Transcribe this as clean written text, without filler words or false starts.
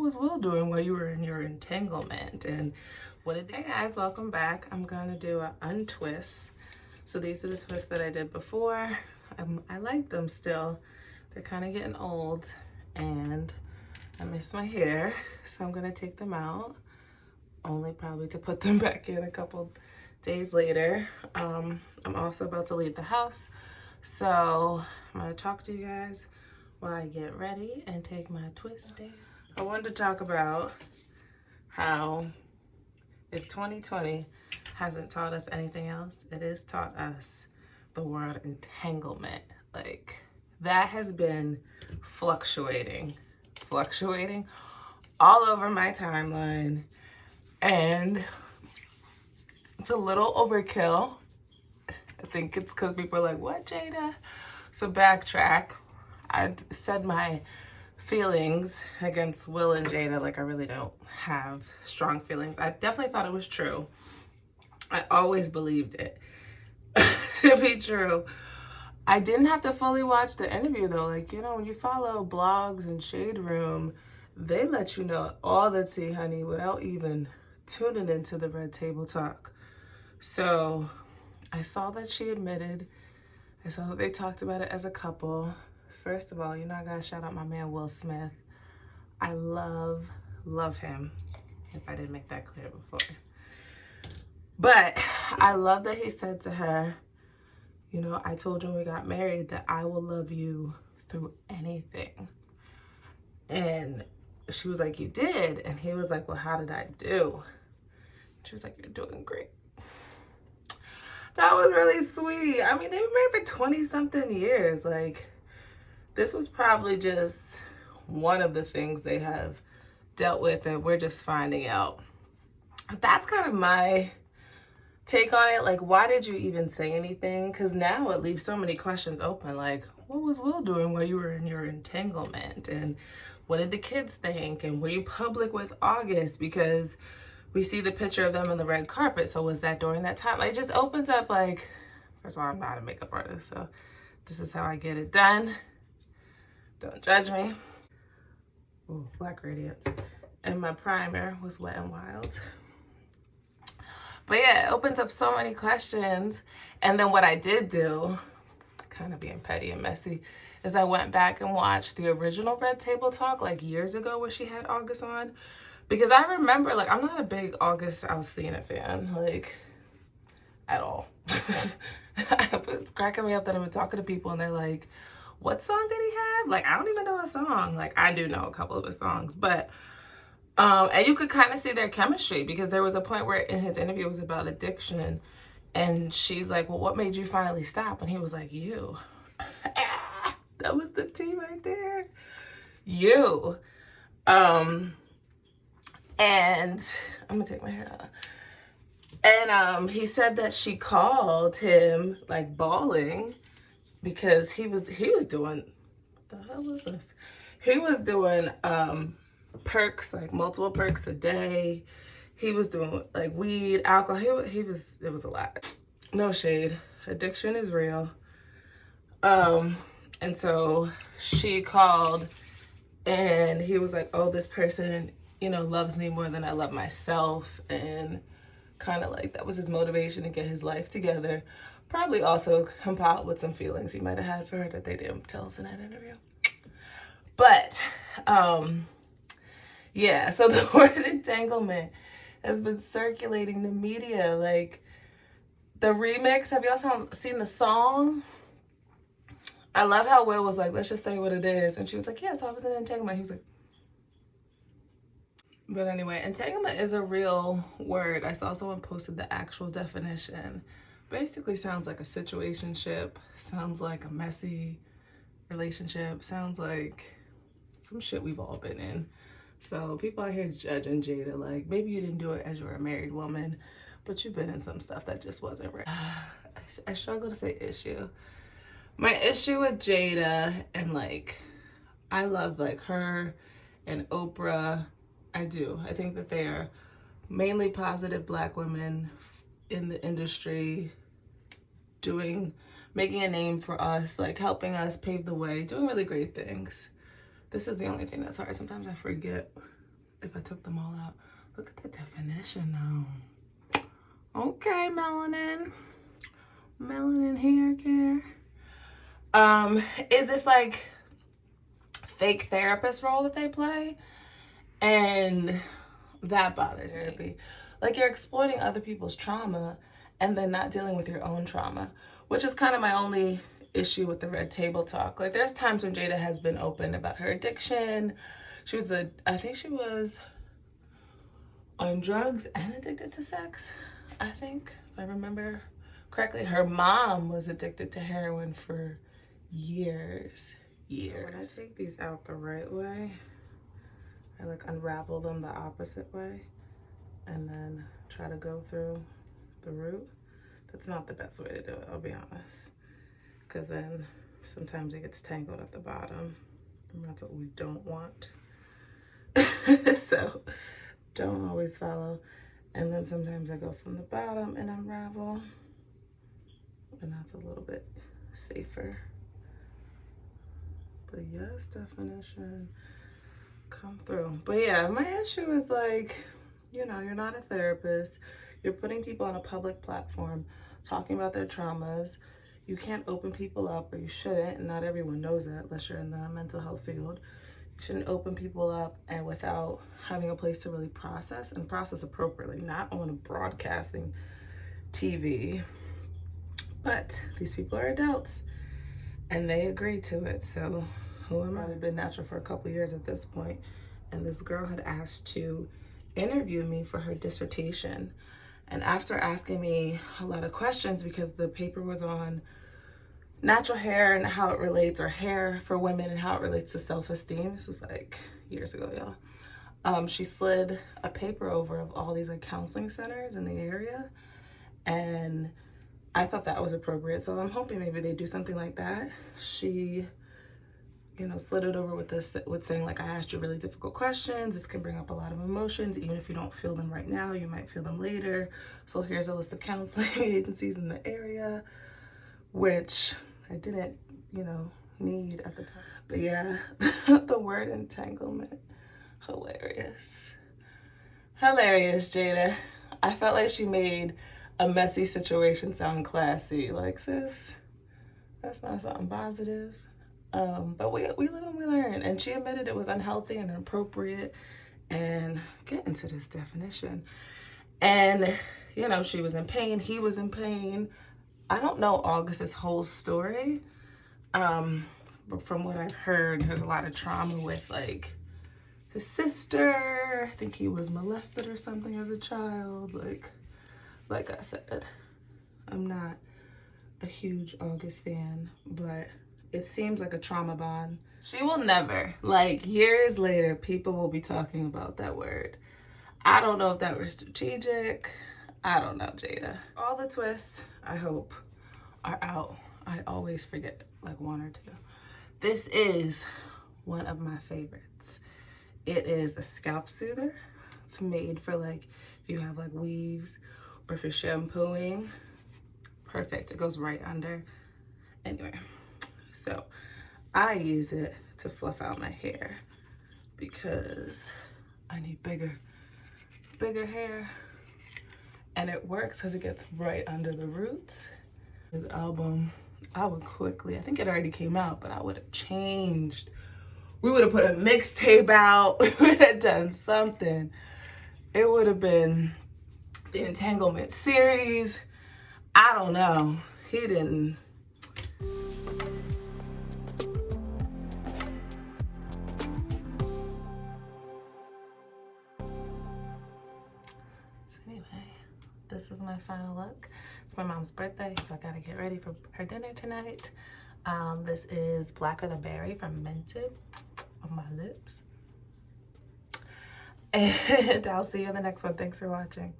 was Will doing while you were in your entanglement? And what did Hey guys, welcome back. I'm gonna do an untwist. So these are the twists that I did before. I like them still. They're kind of getting old and I miss my hair, so I'm gonna take them out, only probably to put them back in a couple days later. I'm also about to leave the house, so I'm gonna talk to you guys while I get ready and take my twist in. I wanted to talk about how if 2020 hasn't taught us anything else, it has taught us the word entanglement. Like, that has been fluctuating all over my timeline, and it's a little overkill. I think it's because people are like, what, Jada? So backtrack. I said my feelings against Will and Jada, like I really don't have strong feelings. I definitely thought it was true. I always believed it to be true. I didn't have to fully watch the interview though. Like, you know, when you follow blogs and Shade Room, they let you know all the tea, honey, without even tuning into the Red Table Talk. So I saw that she admitted. I saw that they talked about it as a couple. First of all, you know, I gotta shout out my man, Will Smith. I love him, if I didn't make that clear before. But I love that he said to her, you know, I told you when we got married that I will love you through anything. And she was like, you did? And he was like, well, how did I do? She was like, you're doing great. That was really sweet. I mean, they've been married for 20-something years. Like, this was probably just one of the things they have dealt with and we're just finding out. That's kind of my take on it. Like, why did you even say anything? Because now it leaves so many questions open. Like, what was Will doing while you were in your entanglement? And what did the kids think? And were you public with August? Because we see the picture of them on the red carpet. So was that during that time? Like, it just opens up, like, first of all, I'm not a makeup artist, so this is how I get it done. Don't judge me. Ooh, Black Radiance. And my primer was Wet n Wild. But yeah, it opens up so many questions. And then what I did do, kind of being petty and messy, is I went back and watched the original Red Table Talk like years ago where she had August on. Because I remember, like, I'm not a big August Alsina fan, like, at all. It's cracking me up that I've been talking to people and they're like, what song did he have? Like, I don't even know a song. Like, I do know a couple of his songs, but and you could kind of see their chemistry because there was a point where in his interview it was about addiction and she's like, well, what made you finally stop? And he was like, you. That was the tea right there. You. And I'm gonna take my hair out. And he said that she called him like bawling because he was doing, what the hell was this? He was doing perks, like multiple perks a day. He was doing like weed, alcohol. It was a lot. No shade. Addiction is real. And so she called and he was like, oh, this person, you know, loves me more than I love myself. And kind of like that was his motivation to get his life together. Probably also compiled with some feelings he might have had for her that they didn't tell us in that interview. But yeah, so the word entanglement has been circulating the media. Like, the remix, have y'all seen the song? I love how Will was like, let's just say what it is. And she was like, yeah, so I was in entanglement. He was like, but anyway, entanglement is a real word. I saw someone posted the actual definition. Basically sounds like a situationship, sounds like a messy relationship, sounds like some shit we've all been in. So people out here judging Jada, like, maybe you didn't do it as you were a married woman, but you've been in some stuff that just wasn't right. I struggle to say issue. My issue with Jada, and like, I love like her and Oprah. I do. I think that they are mainly positive Black women in the industry, making a name for us, like helping us pave the way, doing really great things. This is the only thing that's hard. Sometimes I forget if I took them all out. Look at the definition though. Okay, melanin. Melanin hair care. Is this like fake therapist role that they play? And that bothers me. Like, you're exploiting other people's trauma and then not dealing with your own trauma, which is kind of my only issue with the red table talk. Like, there's times when Jada has been open about her addiction. I think she was on drugs and addicted to sex, I think, if I remember correctly. Her mom was addicted to heroin for years. When I take these out the right way, I like unravel them the opposite way and then try to go through the root. That's not the best way to do it, I'll be honest, because then sometimes it gets tangled at the bottom and that's what we don't want. So don't always follow. And then sometimes I go from the bottom and unravel, and that's a little bit safer. But yes, definition, come through. But yeah, my issue is like, you know, you're not a therapist. You're putting people on a public platform talking about their traumas. You can't open people up, or you shouldn't, and not everyone knows that unless you're in the mental health field. You shouldn't open people up and without having a place to really process and process appropriately, not on a broadcasting TV. But these people are adults and they agree to it, so who am I? I've been natural for a couple years at this point, and this girl had asked to interview me for her dissertation. And after asking me a lot of questions, because the paper was on natural hair and how it relates, or hair for women and how it relates to self-esteem. This was like years ago, y'all. She slid a paper over of all these like counseling centers in the area, and I thought that was appropriate. So I'm hoping maybe they do something like that. She, you know, slid it over with saying like, I asked you really difficult questions. This can bring up a lot of emotions. Even if you don't feel them right now, you might feel them later. So here's a list of counseling agencies in the area, which I didn't, you know, need at the time. But yeah, the word entanglement, hilarious. Hilarious, Jada. I felt like she made a messy situation sound classy. Like, sis, that's not something positive. But we live and we learn. And she admitted it was unhealthy and inappropriate. And get into this definition. And, you know, she was in pain. He was in pain. I don't know August's whole story. But from what I've heard, there's a lot of trauma with like his sister. I think he was molested or something as a child. Like I said, I'm not a huge August fan, but it seems like a trauma bond. She will never, like years later, people will be talking about that word. I don't know if that was strategic. I don't know, Jada. All the twists, I hope, are out. I always forget like one or two. This is one of my favorites. It is a scalp soother. It's made for like, if you have like weaves or if you're shampooing. Perfect, it goes right under. Anyway, so I use it to fluff out my hair because I need bigger hair. And it works because it gets right under the roots. This album, I would quickly, I think it already came out, but I would have changed. We would have put a mixtape out. We would have done something. It would have been the Entanglement series. I don't know. He didn't. So anyway, this is my final look. It's my mom's birthday, so I gotta get ready for her dinner tonight. This is Blacker the Berry from Mented on my lips. And I'll see you in the next one. Thanks for watching.